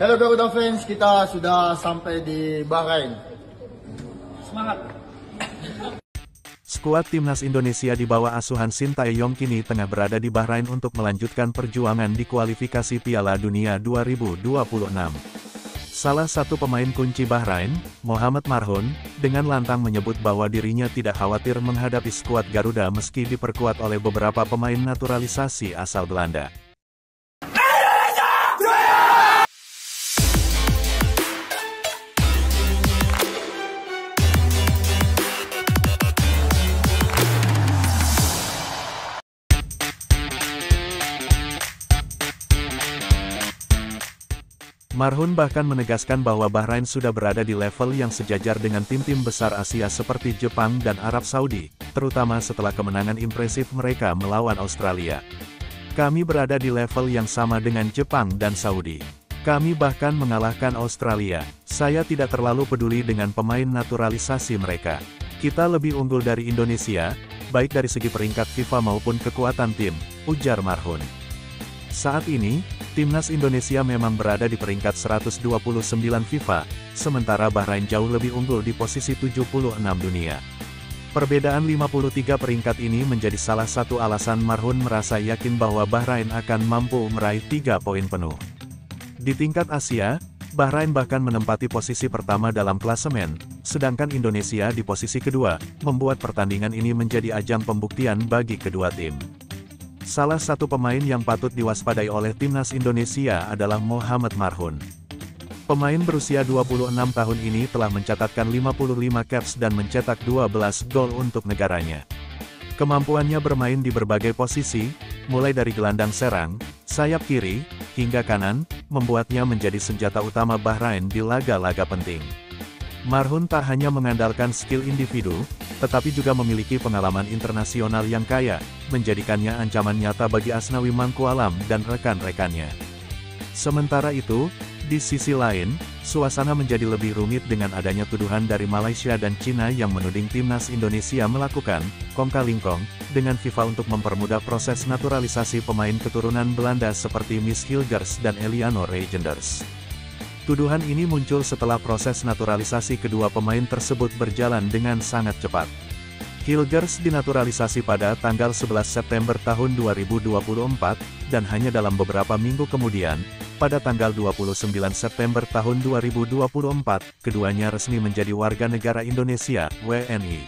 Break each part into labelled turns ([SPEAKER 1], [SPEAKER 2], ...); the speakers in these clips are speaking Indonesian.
[SPEAKER 1] Hello Garuda fans, kita sudah sampai di Bahrain.
[SPEAKER 2] Semangat!
[SPEAKER 3] Skuad timnas Indonesia di bawah asuhan Sintayong kini tengah berada di Bahrain untuk melanjutkan perjuangan di kualifikasi Piala Dunia 2026. Salah satu pemain kunci Bahrain, Mohamed Marhoun, dengan lantang menyebut bahwa dirinya tidak khawatir menghadapi skuad Garuda meski diperkuat oleh beberapa pemain naturalisasi asal Belanda. Marhoun bahkan menegaskan bahwa Bahrain sudah berada di level yang sejajar dengan tim-tim besar Asia seperti Jepang dan Arab Saudi, terutama setelah kemenangan impresif mereka melawan Australia. Kami berada di level yang sama dengan Jepang dan Saudi. Kami bahkan mengalahkan Australia. Saya tidak terlalu peduli dengan pemain naturalisasi mereka. Kita lebih unggul dari Indonesia, baik dari segi peringkat FIFA maupun kekuatan tim, ujar Marhoun. Saat ini, timnas Indonesia memang berada di peringkat 129 FIFA, sementara Bahrain jauh lebih unggul di posisi 76 dunia. Perbedaan 53 peringkat ini menjadi salah satu alasan Marhoun merasa yakin bahwa Bahrain akan mampu meraih 3 poin penuh. Di tingkat Asia, Bahrain bahkan menempati posisi pertama dalam klasemen, sedangkan Indonesia di posisi kedua, membuat pertandingan ini menjadi ajang pembuktian bagi kedua tim. Salah satu pemain yang patut diwaspadai oleh timnas Indonesia adalah Mohamed Marhoun. Pemain berusia 26 tahun ini telah mencatatkan 55 caps dan mencetak 12 gol untuk negaranya. Kemampuannya bermain di berbagai posisi, mulai dari gelandang serang, sayap kiri, hingga kanan, membuatnya menjadi senjata utama Bahrain di laga-laga penting. Marhoun tak hanya mengandalkan skill individu, tetapi juga memiliki pengalaman internasional yang kaya, menjadikannya ancaman nyata bagi Asnawi Mangkualam dan rekan-rekannya. Sementara itu, di sisi lain, suasana menjadi lebih rumit dengan adanya tuduhan dari Malaysia dan Cina yang menuding timnas Indonesia melakukan kong-kali-kong dengan FIFA untuk mempermudah proses naturalisasi pemain keturunan Belanda seperti Miss Hilgers dan Eliano Reijenders. Tuduhan ini muncul setelah proses naturalisasi kedua pemain tersebut berjalan dengan sangat cepat. Hilgers dinaturalisasi pada tanggal 11 September tahun 2024, dan hanya dalam beberapa minggu kemudian, pada tanggal 29 September tahun 2024, keduanya resmi menjadi warga negara Indonesia, WNI.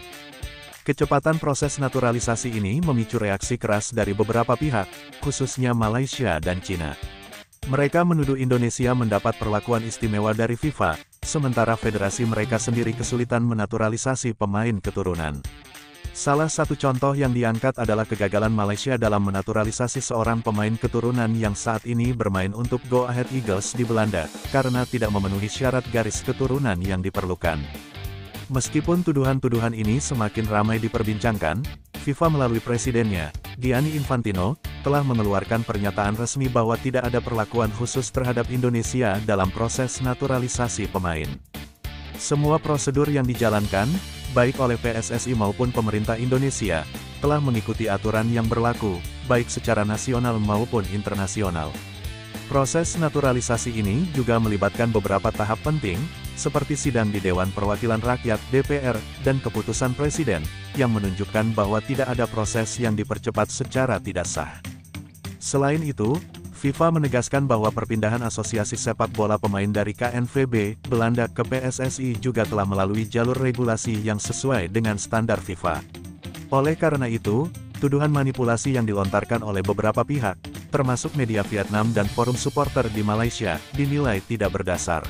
[SPEAKER 3] Kecepatan proses naturalisasi ini memicu reaksi keras dari beberapa pihak, khususnya Malaysia dan Cina. Mereka menuduh Indonesia mendapat perlakuan istimewa dari FIFA, sementara federasi mereka sendiri kesulitan menaturalisasi pemain keturunan. Salah satu contoh yang diangkat adalah kegagalan Malaysia dalam menaturalisasi seorang pemain keturunan yang saat ini bermain untuk Go Ahead Eagles di Belanda, karena tidak memenuhi syarat garis keturunan yang diperlukan. Meskipun tuduhan-tuduhan ini semakin ramai diperbincangkan, FIFA melalui presidennya, Gianni Infantino, telah mengeluarkan pernyataan resmi bahwa tidak ada perlakuan khusus terhadap Indonesia dalam proses naturalisasi pemain. Semua prosedur yang dijalankan, baik oleh PSSI maupun pemerintah Indonesia, telah mengikuti aturan yang berlaku, baik secara nasional maupun internasional. Proses naturalisasi ini juga melibatkan beberapa tahap penting, seperti sidang di Dewan Perwakilan Rakyat (DPR) dan keputusan Presiden, yang menunjukkan bahwa tidak ada proses yang dipercepat secara tidak sah. Selain itu, FIFA menegaskan bahwa perpindahan asosiasi sepak bola pemain dari KNVB, Belanda ke PSSI juga telah melalui jalur regulasi yang sesuai dengan standar FIFA. Oleh karena itu, tuduhan manipulasi yang dilontarkan oleh beberapa pihak, termasuk media Vietnam dan forum supporter di Malaysia, dinilai tidak berdasar.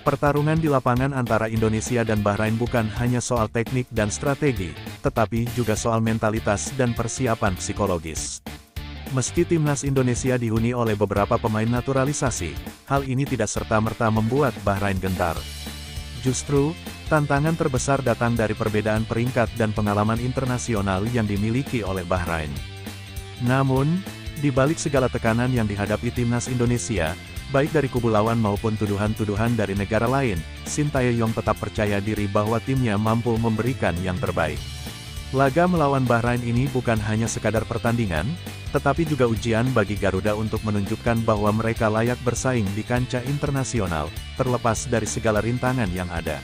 [SPEAKER 3] Pertarungan di lapangan antara Indonesia dan Bahrain bukan hanya soal teknik dan strategi, tetapi juga soal mentalitas dan persiapan psikologis. Meski timnas Indonesia dihuni oleh beberapa pemain naturalisasi, hal ini tidak serta-merta membuat Bahrain gentar. Justru, tantangan terbesar datang dari perbedaan peringkat dan pengalaman internasional yang dimiliki oleh Bahrain. Namun, di balik segala tekanan yang dihadapi timnas Indonesia, baik dari kubu lawan maupun tuduhan-tuduhan dari negara lain, Sintayong tetap percaya diri bahwa timnya mampu memberikan yang terbaik. Laga melawan Bahrain ini bukan hanya sekadar pertandingan, tetapi juga ujian bagi Garuda untuk menunjukkan bahwa mereka layak bersaing di kancah internasional, terlepas dari segala rintangan yang ada.